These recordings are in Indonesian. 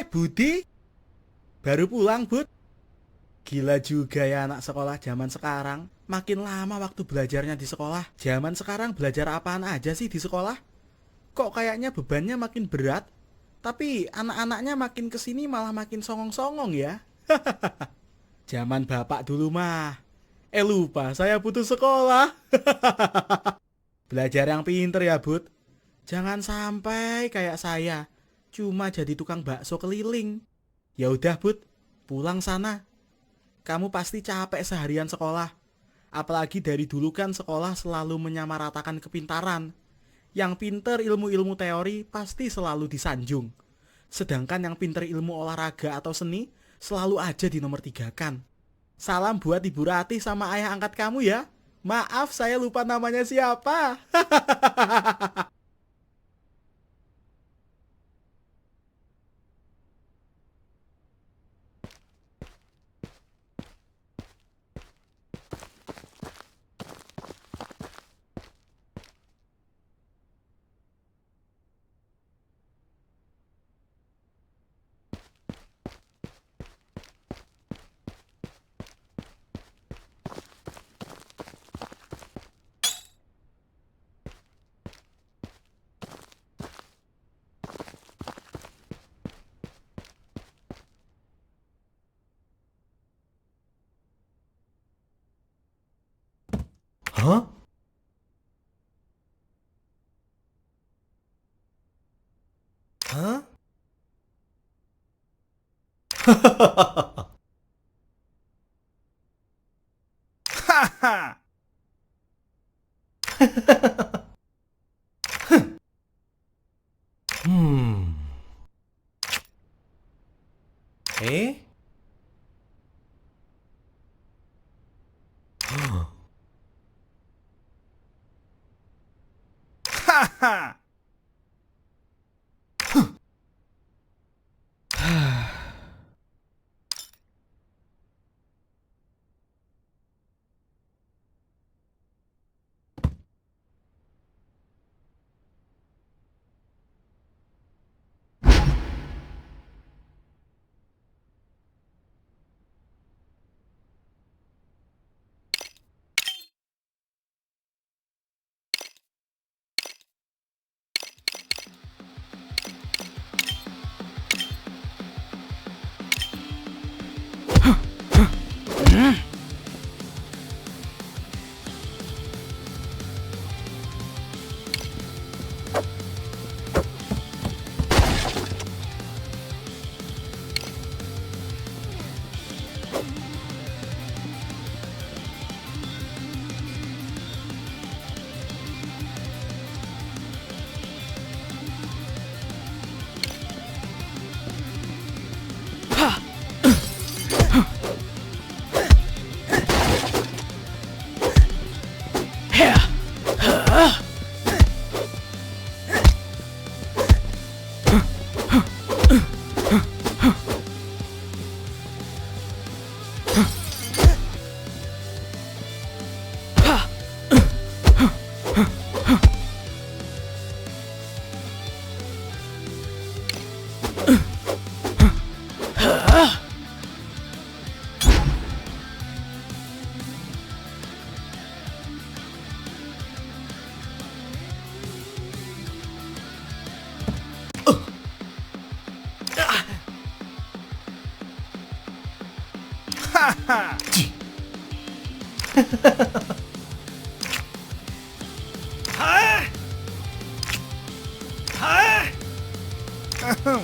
Budi, baru pulang, Bud? Gila juga ya anak sekolah zaman sekarang. Makin lama waktu belajarnya di sekolah. Zaman sekarang belajar apaan aja sih di sekolah? Kok kayaknya bebannya makin berat? Tapi anak-anaknya makin kesini malah makin songong-songong ya. Zaman bapak dulu mah. Lupa, saya putus sekolah. Belajar yang pinter ya, Bud. Jangan sampai kayak saya. Cuma jadi tukang bakso keliling. Ya udah, Bud. Pulang sana. Kamu pasti capek seharian sekolah. Apalagi dari dulu kan sekolah selalu menyamaratakan kepintaran. Yang pinter ilmu-ilmu teori pasti selalu disanjung. Sedangkan yang pinter ilmu olahraga atau seni selalu aja di nomor 3 kan. Salam buat Ibu Ratih sama ayah angkat kamu ya. Maaf saya lupa namanya siapa. Hah? Hah? Haha. Hmm. Eh? Huh. Haha. Haha. Hah? Hah? Ahem.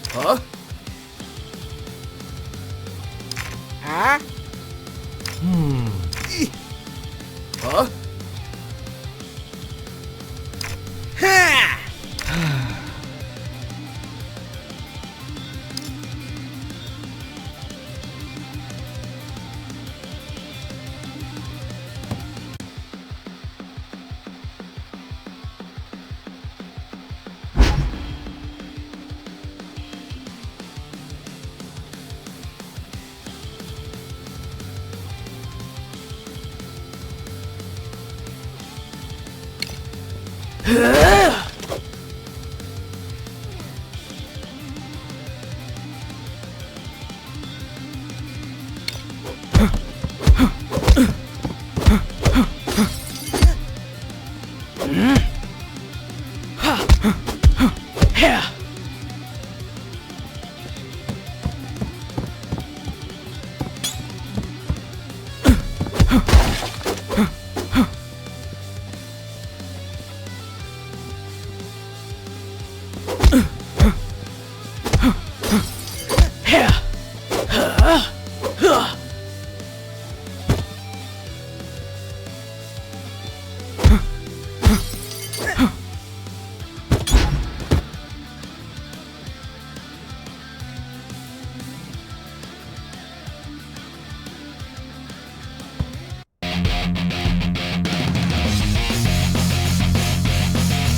Hah? Ah? Ih. Hah? Ha!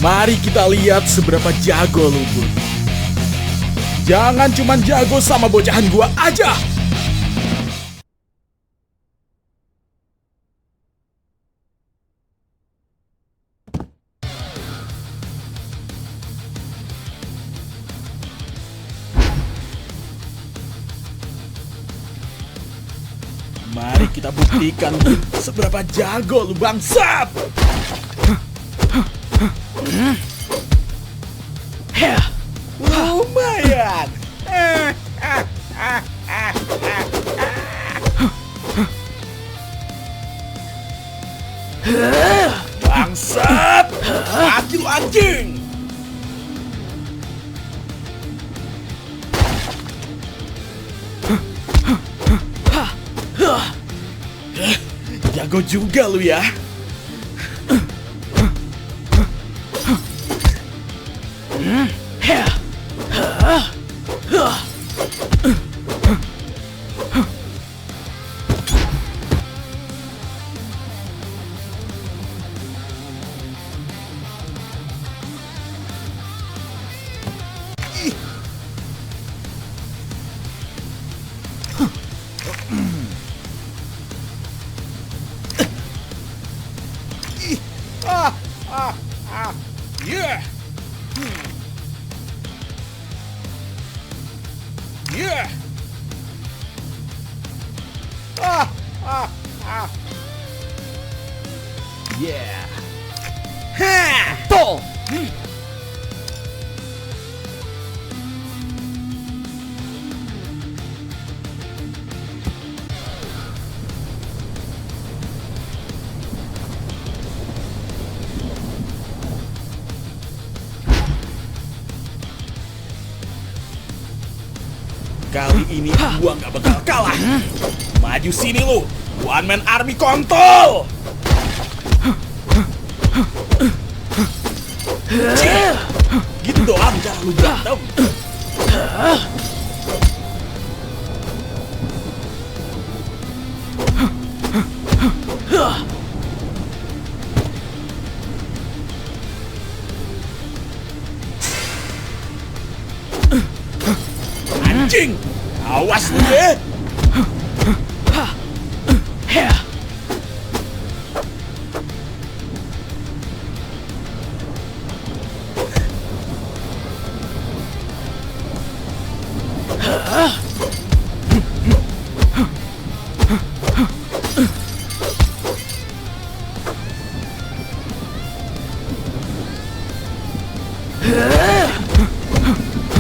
Mari kita lihat seberapa jago lu, Bud. Jangan cuman jago sama bocahan gua aja. Mari kita buktikan, Bud, seberapa jago lu, bangsat. Lumayan. Bangsat, mati lu anjing. Jago juga lu ya. Yeah. Yeah. Yeah. Ha! Tol. Kali ini gua nggak bakal kalah. Maju sini lu, one man army kontol. Cih, gitu doang cara lu berantem. anjing! Awas lu deh!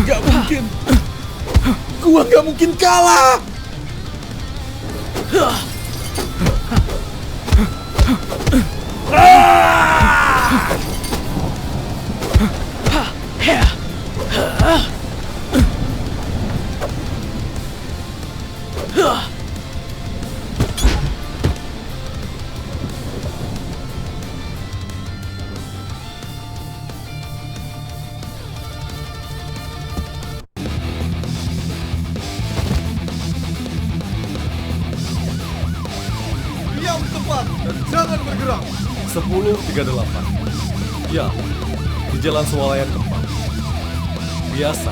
Gak mungkin! Gua gak mungkin kalah! Diam tempat dan jangan bergerak. 10.38. Ya, di Jalan Swalayan tempat. Biasa,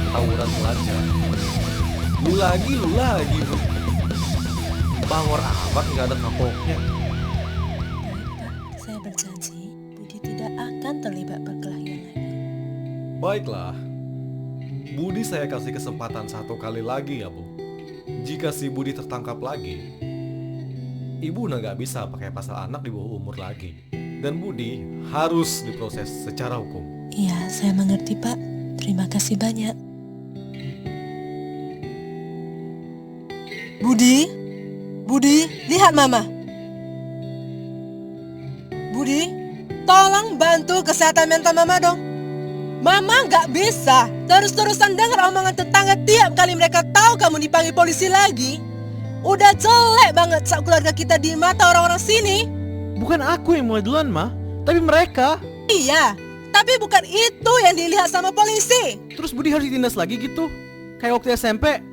tawuran pelajar. Lu lagi, Bu. Bangor amat nggak ada kapoknya. Pak, saya berjanji Budi tidak akan terlibat perkelahian lagi. Baiklah, Budi saya kasih kesempatan 1 kali lagi ya, Bu. Jika si Budi tertangkap lagi, Ibu udah nggak bisa pakai pasal anak di bawah umur lagi. Dan Budi harus diproses secara hukum. Iya, saya mengerti Pak. Terima kasih banyak. Budi, lihat Mama. Budi, tolong bantu kesehatan mental Mama dong. Mama nggak bisa terus-terusan dengar omongan tetangga tiap kali mereka tahu kamu dipanggil polisi lagi. Udah jelek banget saat keluarga kita di mata orang-orang sini. Bukan aku yang mulai duluan, Ma. Tapi mereka. Iya, tapi bukan itu yang dilihat sama polisi. Terus Budi harus ditindas lagi gitu? Kayak waktu SMP.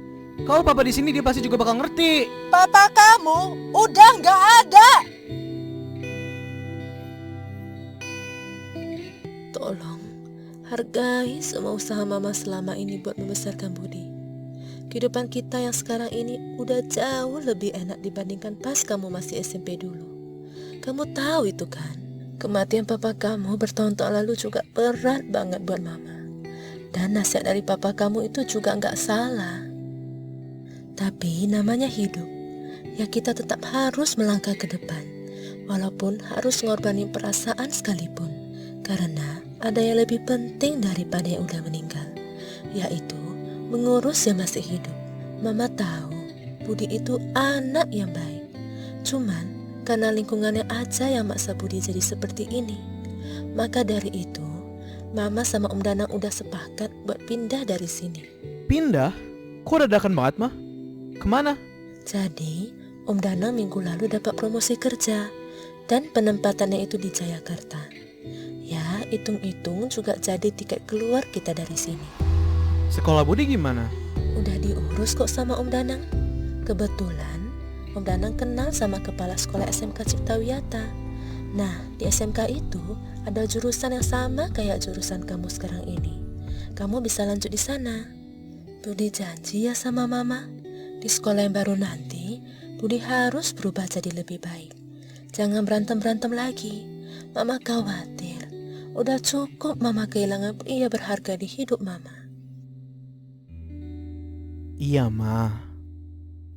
Kalau papa di sini dia pasti juga bakal ngerti. Papa kamu udah nggak ada. Tolong, hargai semua usaha Mama selama ini buat membesarkan Budi. Kehidupan kita yang sekarang ini udah jauh lebih enak dibandingkan pas kamu masih SMP dulu. Kamu tahu itu kan? Kematian papa kamu bertahun-tahun lalu juga berat banget buat Mama. Dan nasihat dari papa kamu itu juga nggak salah. Tapi namanya hidup. Ya kita tetap harus melangkah ke depan. Walaupun harus ngorbanin perasaan sekalipun. Karena ada yang lebih penting daripada yang udah meninggal. Yaitu mengurus yang masih hidup. Mama tahu Budi itu anak yang baik. Cuman karena lingkungannya aja yang maksa Budi jadi seperti ini. Maka dari itu Mama sama Om Danang udah sepakat buat pindah dari sini. Pindah? Kok dadakan banget, Ma? Kemana? Jadi Om Danang minggu lalu dapat promosi kerja. Dan penempatannya itu di Jayakarta. Ya hitung-hitung juga jadi tiket keluar kita dari sini. Sekolah Budi gimana? Udah diurus kok sama Om Danang. Kebetulan Om Danang kenal sama kepala sekolah SMK Ciptawiyata. Nah, di SMK itu ada jurusan yang sama kayak jurusan kamu sekarang ini. Kamu bisa lanjut di sana. Budi janji ya sama Mama. Di sekolah yang baru nanti, Budi harus berubah jadi lebih baik. Jangan berantem-berantem lagi. Mama khawatir. Udah cukup Mama kehilangan pria berharga di hidup Mama. Iya, Ma.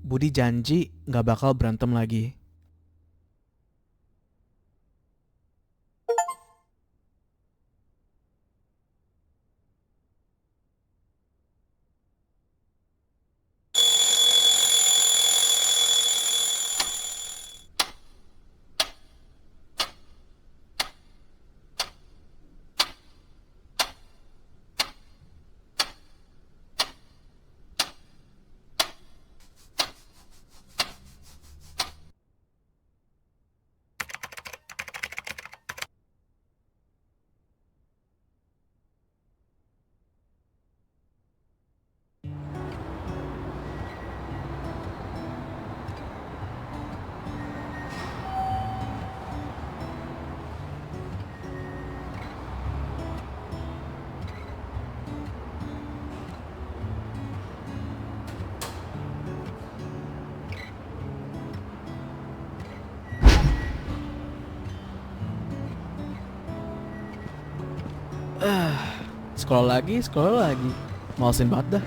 Budi janji gak bakal berantem lagi. Sekolah lagi. Malesin banget dah.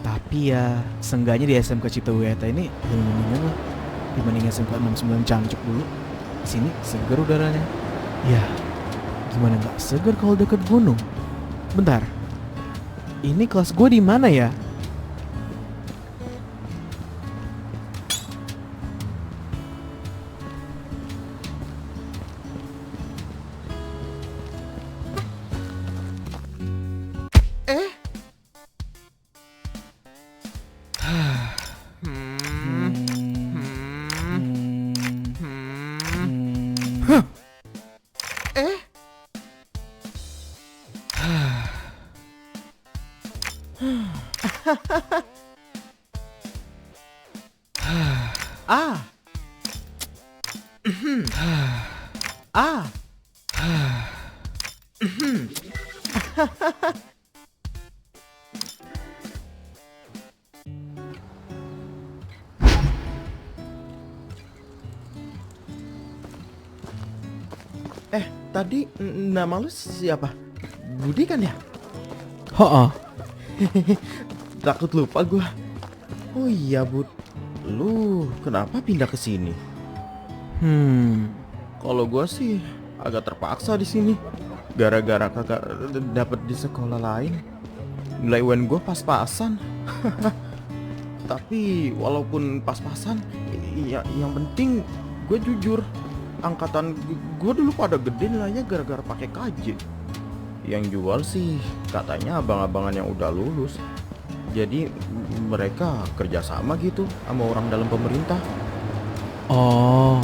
Tapi ya, seenggaknya di SMK Cipta Wiyata ini lebih mendingan lah dibanding SMK 69 Cangcuk dulu. Di sini seger udaranya. Ya, gimana nggak seger kalau deket gunung? Bentar, ini kelas gue di mana ya? Tadi nama lu siapa? Budi kan ya? Ho, Takut lupa gua. Oh iya, Bud. Lu kenapa pindah ke sini? Kalau gua sih agak terpaksa di sini. Gara-gara kakak dapet di sekolah lain. Nilai UN gua pas-pasan. Tapi walaupun pas-pasan, ya yang penting gue jujur. Angkatan gue dulu pada gede nilainya gara-gara pakai KJ. Yang jual sih katanya abang-abangan yang udah lulus. Jadi mereka kerjasama gitu sama orang dalam pemerintah. oh.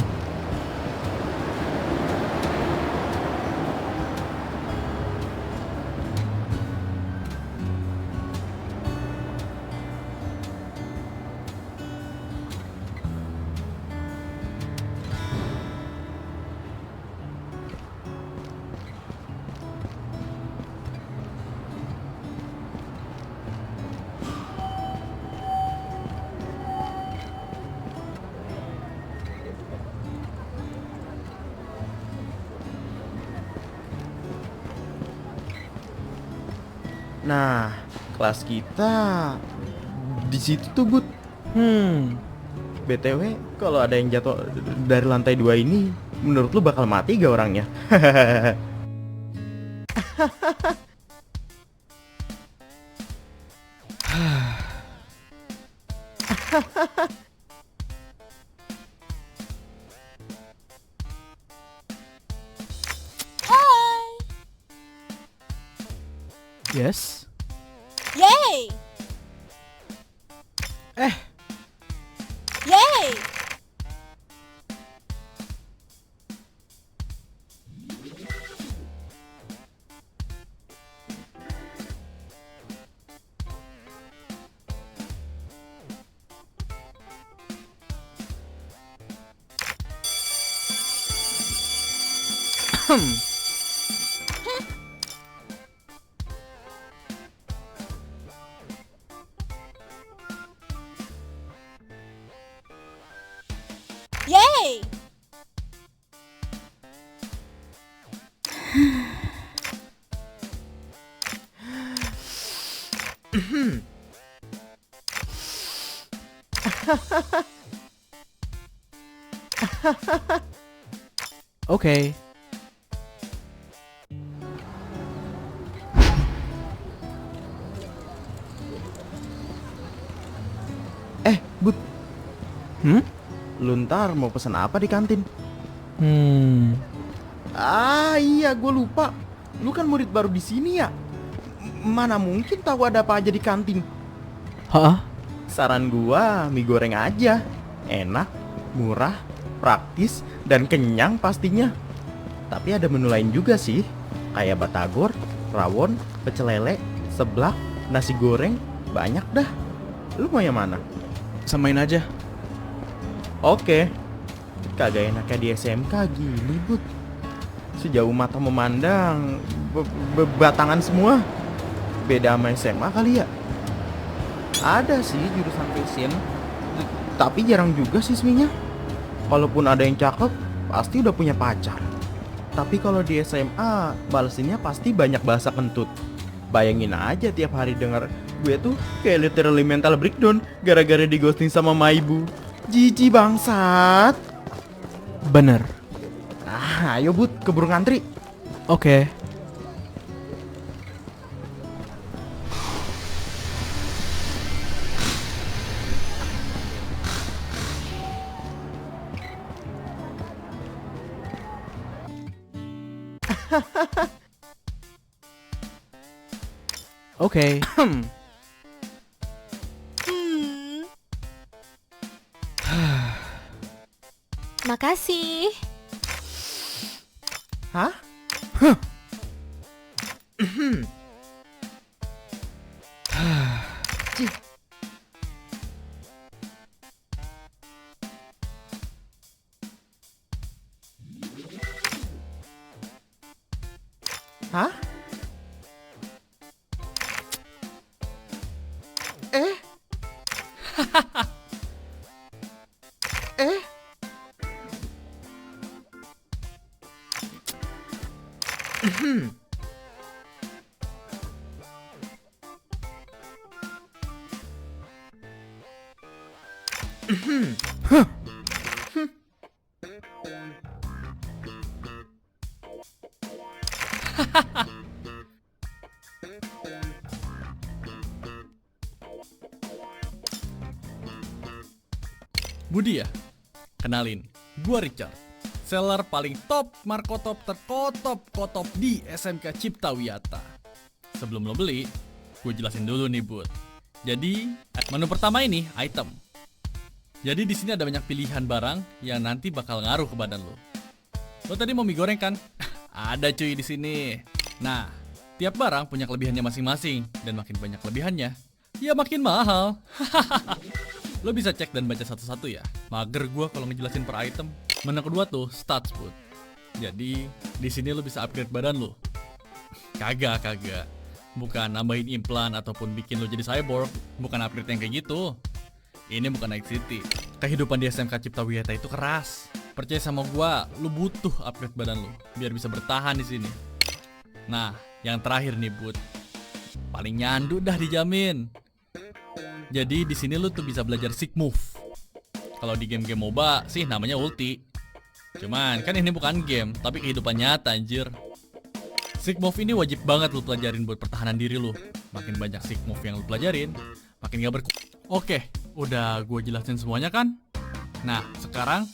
Nah, kelas kita di situ tuh, Bud. BTW, kalau ada yang jatuh dari lantai 2 ini, menurut lu bakal mati gak orangnya? Yes. Yay! Yay! Yay! Oke. Bud. Lu ntar mau pesan apa di kantin? Ah iya, gue lupa. Lu kan murid baru di sini ya. Mana mungkin tahu ada apa aja di kantin? Hah? Saran gua mie goreng aja. Enak, murah, praktis, dan kenyang pastinya. Tapi ada menu lain juga sih. Kayak batagor, rawon, pecel lele, seblak, nasi goreng. Banyak dah. Lu mau yang mana? Samain aja. Oke. Kagak enaknya di SMK gini, Bud. Sejauh mata memandang, batangan semua. Beda sama SMA kali ya? Ada sih jurusan fashion, tapi jarang juga siswinya. Kalaupun ada yang cakep, pasti udah punya pacar. Tapi kalau di SMA, balesinnya pasti banyak bahasa kentut. Bayangin aja tiap hari denger gue tuh kayak literally mental breakdown gara-gara di ghosting sama Maibu. Jijik bangsat. Bener. Ayo Bud, keburu ngantri. Oke. Oke. Makasih. Hah? Hah? Budi ya? Kenalin, gua Richard. Seller paling top, markotop terkotop-kotop di SMK Cipta Wiyata. Sebelum lo beli, gue jelasin dulu nih, Bud. Jadi, menu pertama ini item. Jadi di sini ada banyak pilihan barang yang nanti bakal ngaruh ke badan lo. Lo tadi mau mie goreng kan? Ada cuy di sini. Nah, tiap barang punya kelebihannya masing-masing dan makin banyak kelebihannya, ya makin mahal. Lo bisa cek dan baca satu-satu ya. Mager gua kalau ngejelasin per item. Menu kedua tuh stats, Bud. Jadi di sini lo bisa upgrade badan lo. Kagak. Bukan nambahin implan ataupun bikin lo jadi cyborg. Bukan upgrade yang kayak gitu. Ini bukan Night City. Kehidupan di SMK Cipta Wiyata itu keras. Percaya sama gua, lo butuh upgrade badan lo biar bisa bertahan di sini. Nah, yang terakhir nih, Bud. Paling nyandu dah dijamin. Jadi di sini lu tuh bisa belajar Sick Move. Kalau di game-game MOBA sih namanya ulti. Cuman kan ini bukan game, tapi kehidupan nyata anjir. Sick Move ini wajib banget lu pelajarin buat pertahanan diri lu. Makin banyak Sick Move yang lu pelajarin, makin gak Oke, udah gue jelasin semuanya kan? Nah, sekarang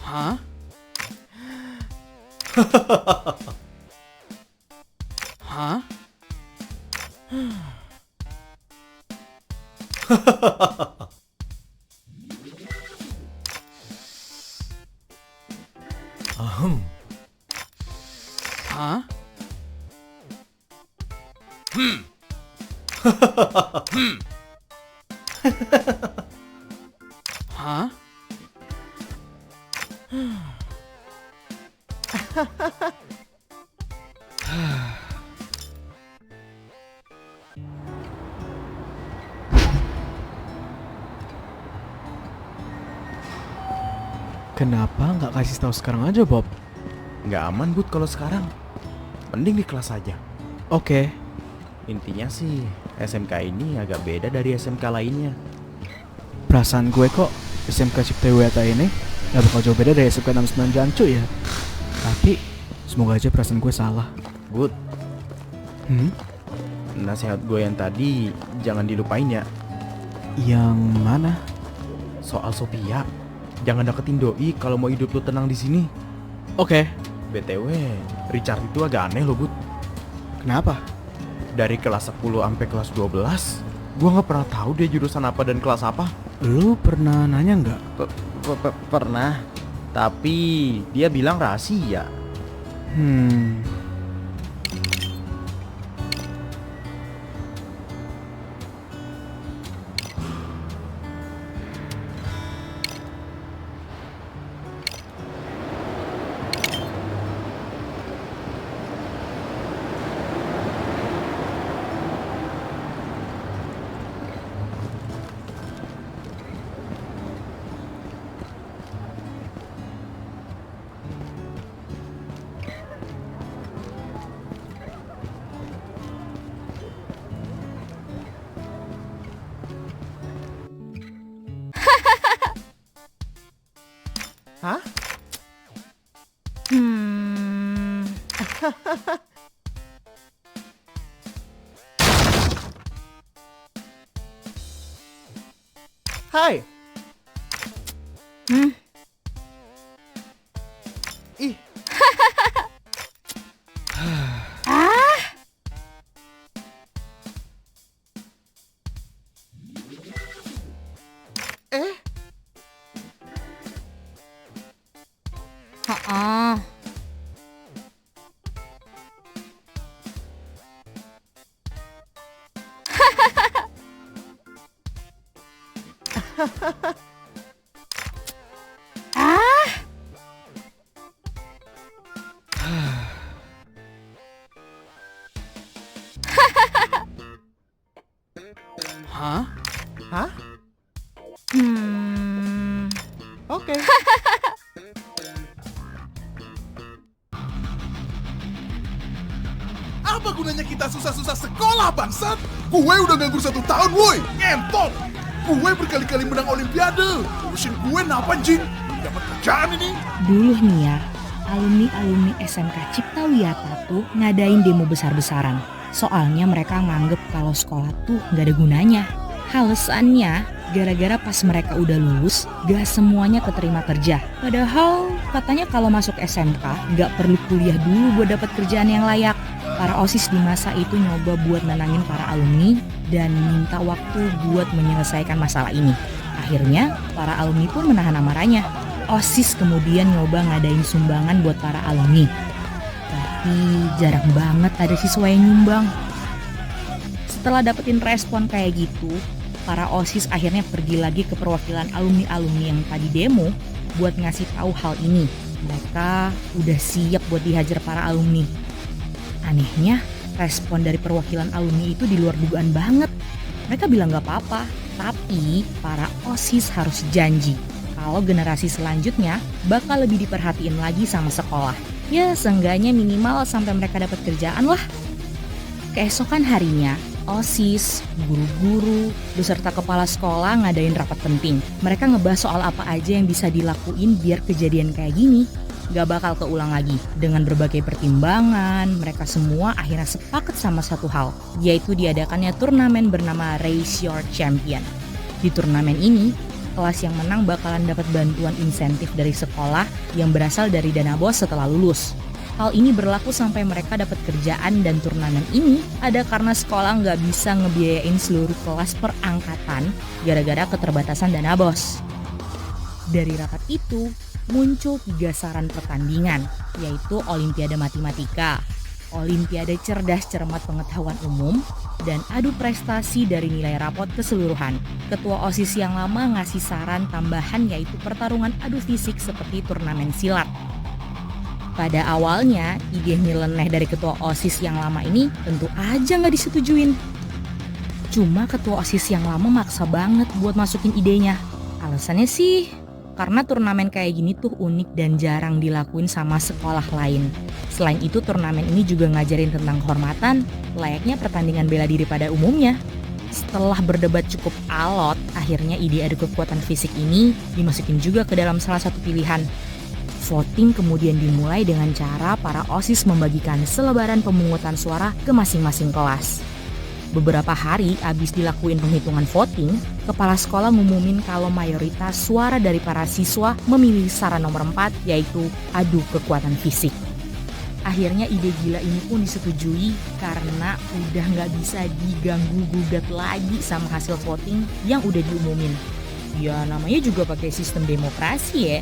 Hah? Hah? Hah? Hah? Kenapa nggak kasih tahu sekarang aja, Bob? Nggak aman Bud kalau sekarang. Mending di kelas aja. Oke. Intinya sih SMK ini agak beda dari SMK lainnya. Perasaan gue kok SMK Cipta Wiyata ini gak bakal jauh beda dari SMK 69 Jancu ya. Tapi semoga aja perasaan gue salah. Bud, nasihat gue yang tadi jangan dilupain ya. Yang mana? Soal Sophia, jangan deketin doi kalau mau hidup lu tenang di sini. Oke. BTW, Richard itu agak aneh loh, Bud. Kenapa? Dari kelas 10 sampai kelas 12, gua nggak pernah tahu dia jurusan apa dan kelas apa. Lu pernah nanya nggak? Pernah, tapi dia bilang rahasia. Hah? Hai. Ih. Heeh. Hah? Hah? Oke. Apa gunanya kita susah-susah sekolah, bangsat? Gue udah nganggur 1 tahun, woi! Ngentot! Gue berkali-kali menang olimpiade. Urusin gue napa, anjing? Belum dapat kerjaan ini. Dulu nih ya, alumni SMK Cipta Wiyata tuh ngadain demo besar-besaran. Soalnya mereka nganggep kalau sekolah tuh gak ada gunanya. Alasannya, gara-gara pas mereka udah lulus, gak semuanya keterima kerja. Padahal katanya kalau masuk SMK gak perlu kuliah dulu buat dapat kerjaan yang layak. Para OSIS di masa itu nyoba buat nenangin para alumni dan minta waktu buat menyelesaikan masalah ini. Akhirnya, para alumni pun menahan amarahnya. OSIS kemudian nyoba ngadain sumbangan buat para alumni. Tapi jarang banget ada siswa yang nyumbang. Setelah dapetin respon kayak gitu, para OSIS akhirnya pergi lagi ke perwakilan alumni-alumni yang tadi demo buat ngasih tahu hal ini. Mereka udah siap buat dihajar para alumni. Anehnya, respon dari perwakilan alumni itu di luar dugaan banget. Mereka bilang gak apa-apa, tapi para OSIS harus janji kalau generasi selanjutnya bakal lebih diperhatiin lagi sama sekolah. Ya, seenggaknya minimal sampai mereka dapat kerjaan lah. Keesokan harinya, OSIS, guru-guru, beserta kepala sekolah ngadain rapat penting. Mereka ngebahas soal apa aja yang bisa dilakuin biar kejadian kayak gini gak bakal keulang lagi. Dengan berbagai pertimbangan, mereka semua akhirnya sepakat sama satu hal, yaitu diadakannya turnamen bernama Raise Your Champion. Di turnamen ini, kelas yang menang bakalan dapat bantuan insentif dari sekolah yang berasal dari dana BOS setelah lulus. Hal ini berlaku sampai mereka dapat kerjaan, dan turnamen ini ada karena sekolah nggak bisa ngebiayain seluruh kelas per angkatan gara-gara keterbatasan dana BOS. Dari rapat itu, muncul 3 saran pertandingan, yaitu Olimpiade Matematika, Olimpiade Cerdas Cermat Pengetahuan Umum, dan adu prestasi dari nilai rapot keseluruhan. Ketua OSIS yang lama ngasih saran tambahan, yaitu pertarungan adu fisik seperti turnamen silat. Pada awalnya, ide nyeleneh dari ketua OSIS yang lama ini tentu aja gak disetujuin. Cuma ketua OSIS yang lama maksa banget buat masukin idenya. Alasannya sih, karena turnamen kayak gini tuh unik dan jarang dilakuin sama sekolah lain. Selain itu, turnamen ini juga ngajarin tentang kehormatan, layaknya pertandingan bela diri pada umumnya. Setelah berdebat cukup alot, Akhirnya ide adu kekuatan fisik ini dimasukin juga ke dalam salah satu pilihan. Voting kemudian dimulai dengan cara para OSIS membagikan selebaran pemungutan suara ke masing-masing kelas. Beberapa hari abis dilakuin penghitungan voting, kepala sekolah ngumumin kalau mayoritas suara dari para siswa memilih saran nomor 4, yaitu adu kekuatan fisik. Akhirnya ide gila ini pun disetujui karena udah nggak bisa diganggu-gugat lagi sama hasil voting yang udah diumumin. Ya namanya juga pakai sistem demokrasi ya.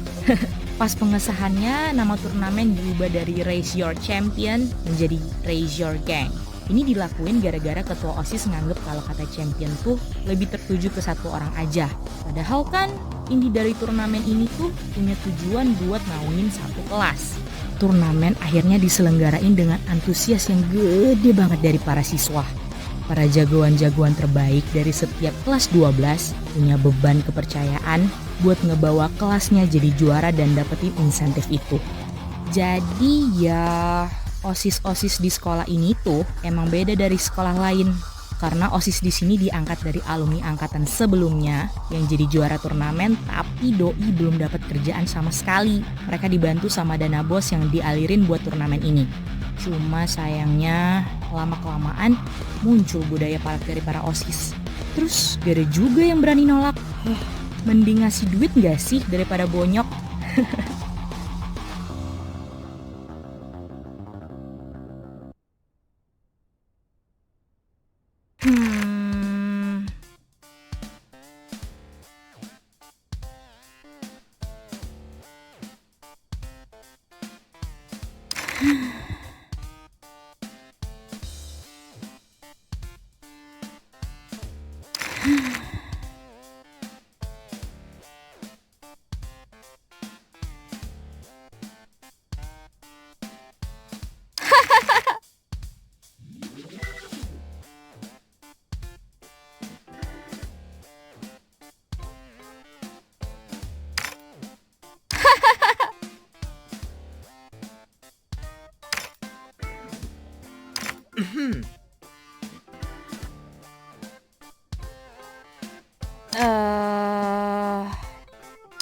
Pas pengesahannya, nama turnamen diubah dari Raise Your Champion menjadi Raise Your Gang. Ini dilakuin gara-gara ketua OSIS nganggep kalau kata champion tuh lebih tertuju ke satu orang aja. Padahal kan inti dari turnamen ini tuh punya tujuan buat naungin satu kelas. Turnamen akhirnya diselenggarain dengan antusias yang gede banget dari para siswa. Para jagoan-jagoan terbaik dari setiap kelas 12 punya beban kepercayaan buat ngebawa kelasnya jadi juara dan dapetin insentif itu. Jadi ya OSIS-OSIS di sekolah ini tuh emang beda dari sekolah lain. Karena OSIS di sini diangkat dari alumni angkatan sebelumnya yang jadi juara turnamen, tapi doi belum dapat kerjaan sama sekali. Mereka dibantu sama dana bos yang dialirin buat turnamen ini. Cuma sayangnya lama-kelamaan muncul budaya palak dari para OSIS. Terus gak ada juga yang berani nolak. Mending ngasih duit gak sih daripada bonyok?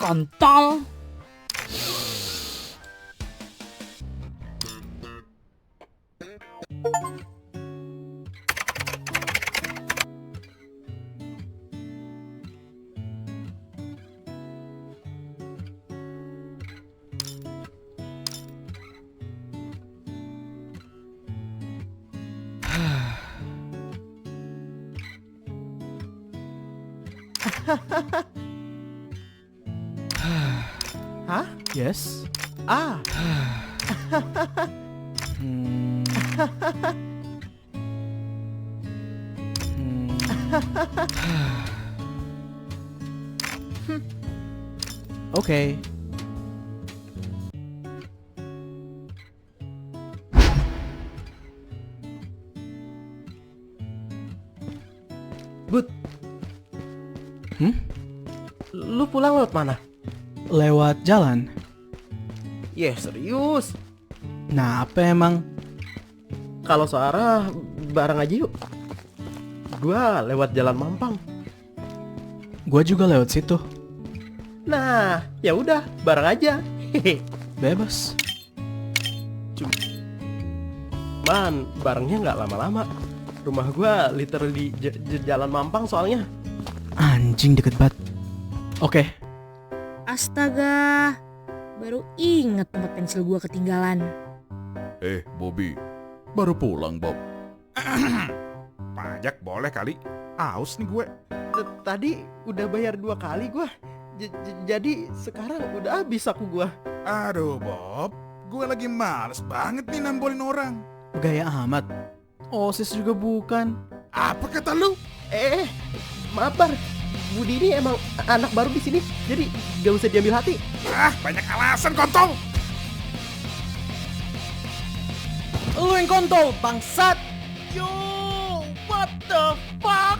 Kontol. Hah? Yes? Ah. Oke. Bud. Lu pulang lewat mana? Lewat jalan. Serius. Nah, apa emang? Kalau searah bareng aja yuk. Gua lewat jalan Mampang. Gua juga lewat situ. Nah, ya udah, bareng aja. Bebas. Man, barengnya nggak lama-lama. Rumah gua literally di jalan Mampang soalnya. Anjing deket banget. Oke. Astaga, baru inget tempat pensil gua ketinggalan. Bobby, baru pulang Bob. Pajak boleh kali, aus nih gue. Tadi udah bayar 2 kali gua. Jadi sekarang udah habis aku gua. Aduh Bob, gue lagi males banget nih nambolin orang. Gaya amat. OSIS juga bukan. Apa kata lu? Maaf Bar, Budi ini emang anak baru di sini, jadi gak usah diambil hati. Banyak alasan kontol. Lu yang kontol, bangsat. Yo, what the fuck?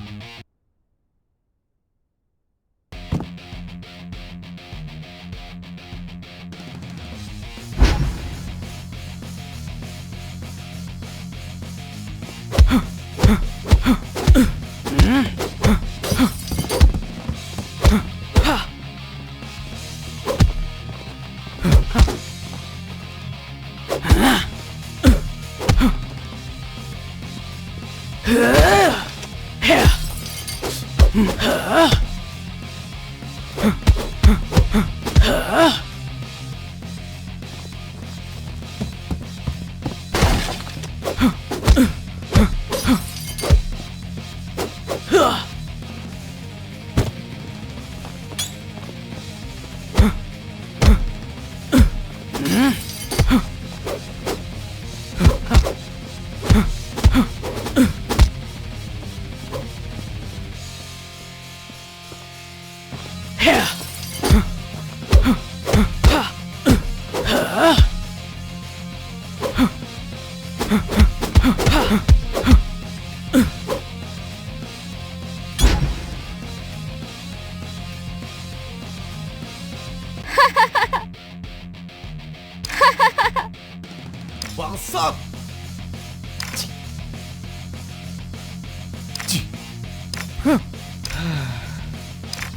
Bangsat!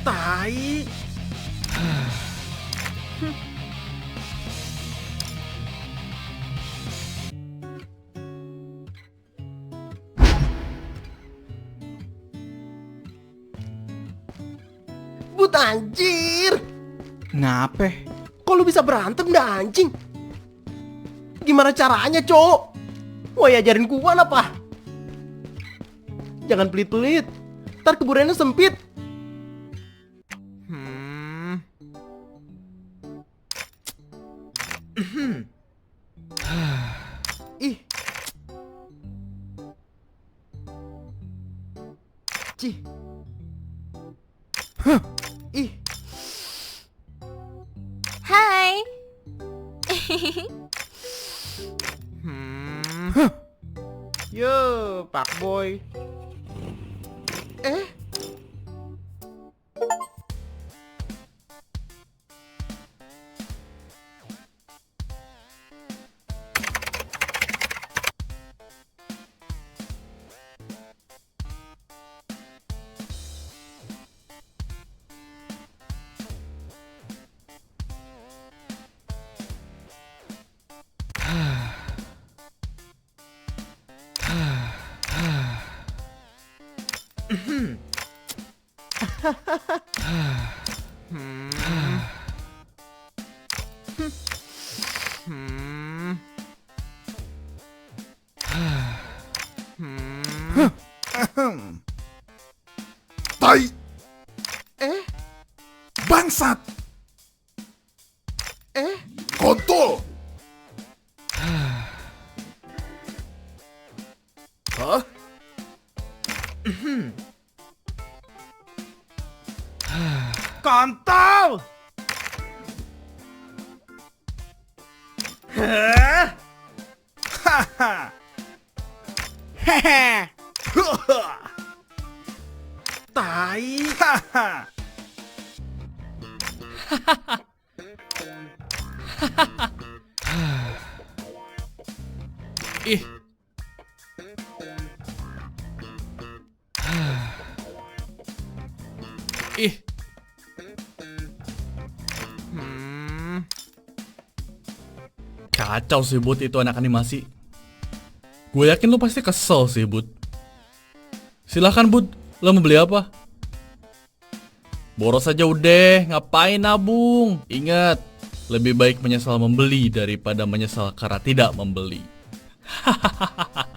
Tai. But anjir, Ngape? kok lu bisa berantem dah anjing? Gimana caranya, Cok? Woi, ajarin gua apa? Jangan pelit-pelit, ntar kuburannya sempit. Ih. Cih. Ih. Hai. Yo, Pak Boy. Tai. Bangsat. Kontol. Hah? Kontol! Hehe. Tai! Ih. Ih. Kacau sih Bud itu anak animasi. Gue yakin lo pasti kesel sih Bud. Silahkan Bud, lo mau beli apa? Boros aja udah, ngapain nabung? Ingat, lebih baik menyesal membeli daripada menyesal karena tidak membeli. Hahaha.